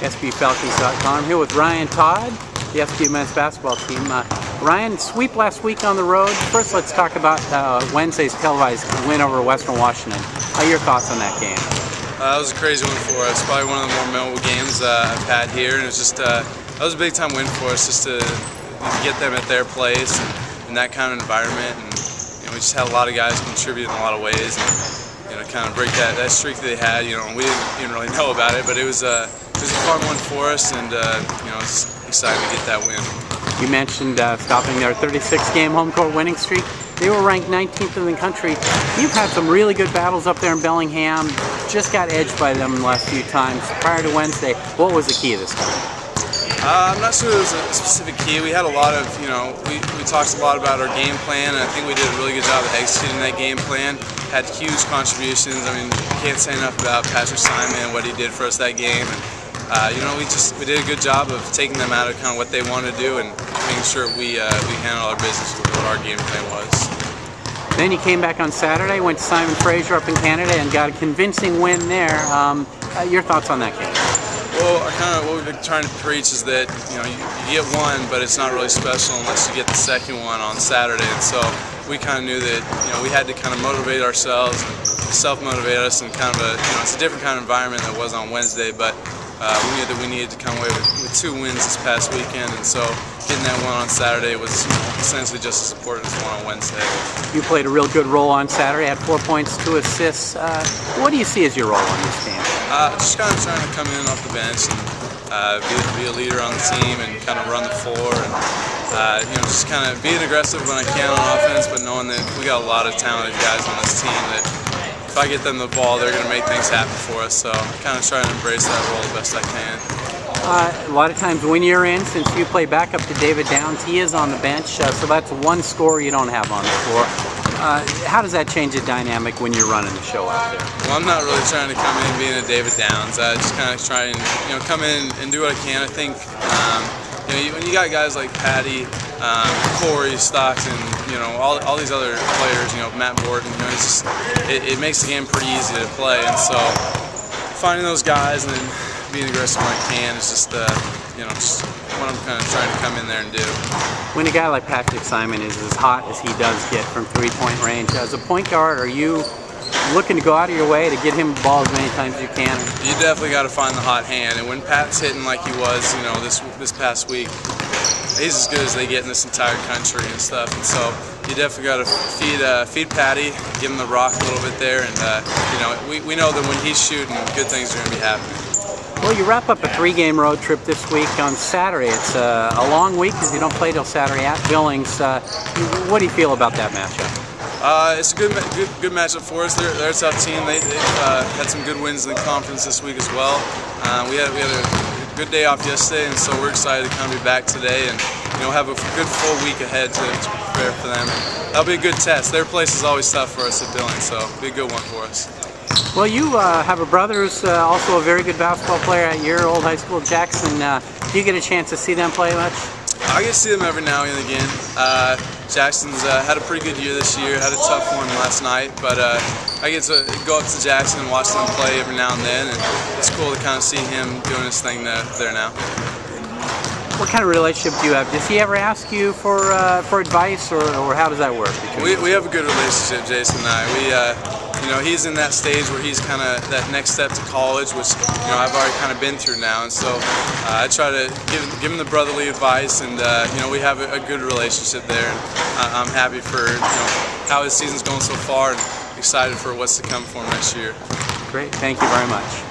SPUFalcons.com. I'm here with Ryan Todd, the SPU men's basketball team. Ryan, sweep last week on the road. First, let's talk about Wednesday's televised win over Western Washington. Your thoughts on that game? That was a crazy one for us. Probably one of the more memorable games I've had here, and it was just that was a big time win for us, just to get them at their place and in that kind of environment. And we just had a lot of guys contribute in a lot of ways, and kind of break that streak that they had. We didn't even really know about it, but it was a fun one for us, and it's exciting to get that win. You mentioned stopping their 36-game home court winning streak. They were ranked 19th in the country. You've had some really good battles up there in Bellingham. Just got edged by them the last few times. Prior to Wednesday, what was the key this time? I'm not sure there was a specific key. We had a lot of, we talked a lot about our game plan, and I think we did a really good job of executing that game plan. Had huge contributions. I mean, can't say enough about Patrick Simon and what he did for us that game. And we did a good job of taking them out of kind of what they wanted to do and making sure we handled our business with what our game plan was. Then you came back on Saturday, went to Simon Fraser up in Canada and got a convincing win there. Your thoughts on that game? Well, what we've been trying to preach is that you get one, but it's not really special unless you get the second one on Saturday. And so we kind of knew that we had to kind of motivate ourselves and self-motivate us, and kind of it's a different kind of environment than it was on Wednesday. But we knew that we needed to come away with 2 wins this past weekend, and so getting that one on Saturday was essentially just as important as the one on Wednesday. You played a real good role on Saturday, had 4 points, 2 assists. What do you see as your role on this game? Just kind of trying to come in off the bench and be a leader on the team and kind of run the floor, and just kind of being aggressive when I can on offense, but knowing that we got a lot of talented guys on this team that if I get them the ball, they're going to make things happen for us. So I'm kind of trying to embrace that role the best I can. A lot of times when you're in, since you play backup to David Downs, he is on the bench, so that's one scorer you don't have on the floor. How does that change the dynamic when you're running the show out there? Well, I'm not really trying to come in being a David Downs. I just kind of try and come in and do what I can. I think when you got guys like Patty, Corey, Stockton, all these other players, Matt Borton, it makes the game pretty easy to play. And so finding those guys and then being aggressive when I can is just just what I'm kind of trying to come in there and do. When a guy like Patrick Simon is as hot as he does get from 3-point range, as a point guard, are you looking to go out of your way to get him the ball as many times as you can? You definitely got to find the hot hand, and when Pat's hitting like he was, this past week, he's as good as they get in this entire country and stuff. And so you definitely got to feed Patty, give him the rock a little bit there, and we know that when he's shooting, good things are going to be happening. Well, you wrap up a 3-game road trip this week on Saturday. It's a long week because you don't play till Saturday at Billings. What do you feel about that matchup? It's a good matchup for us. They're a tough team. They've had some good wins in the conference this week as well. We had a good day off yesterday, and so we're excited to kind of be back today and have a good full week ahead to prepare for them. And that'll be a good test. Their place is always tough for us at Billings, so it'll be a good one for us. Well, you have a brother who's also a very good basketball player at your old high school, Jackson. Do you get a chance to see them play much? I get to see them every now and again. Jackson's had a pretty good year this year, had a tough one last night, but I get to go up to Jackson and watch them play every now and then, and it's cool to kind of see him doing his thing there now. What kind of relationship do you have? Does he ever ask you for advice, or how does that work? We have a good relationship, Jason and I. He's in that stage where he's kind of that next step to college, which I've already kind of been through now, and so I try to give him the brotherly advice, and we have a good relationship there. And I'm happy for how his season's going so far, and excited for what's to come for him next year. Great, thank you very much.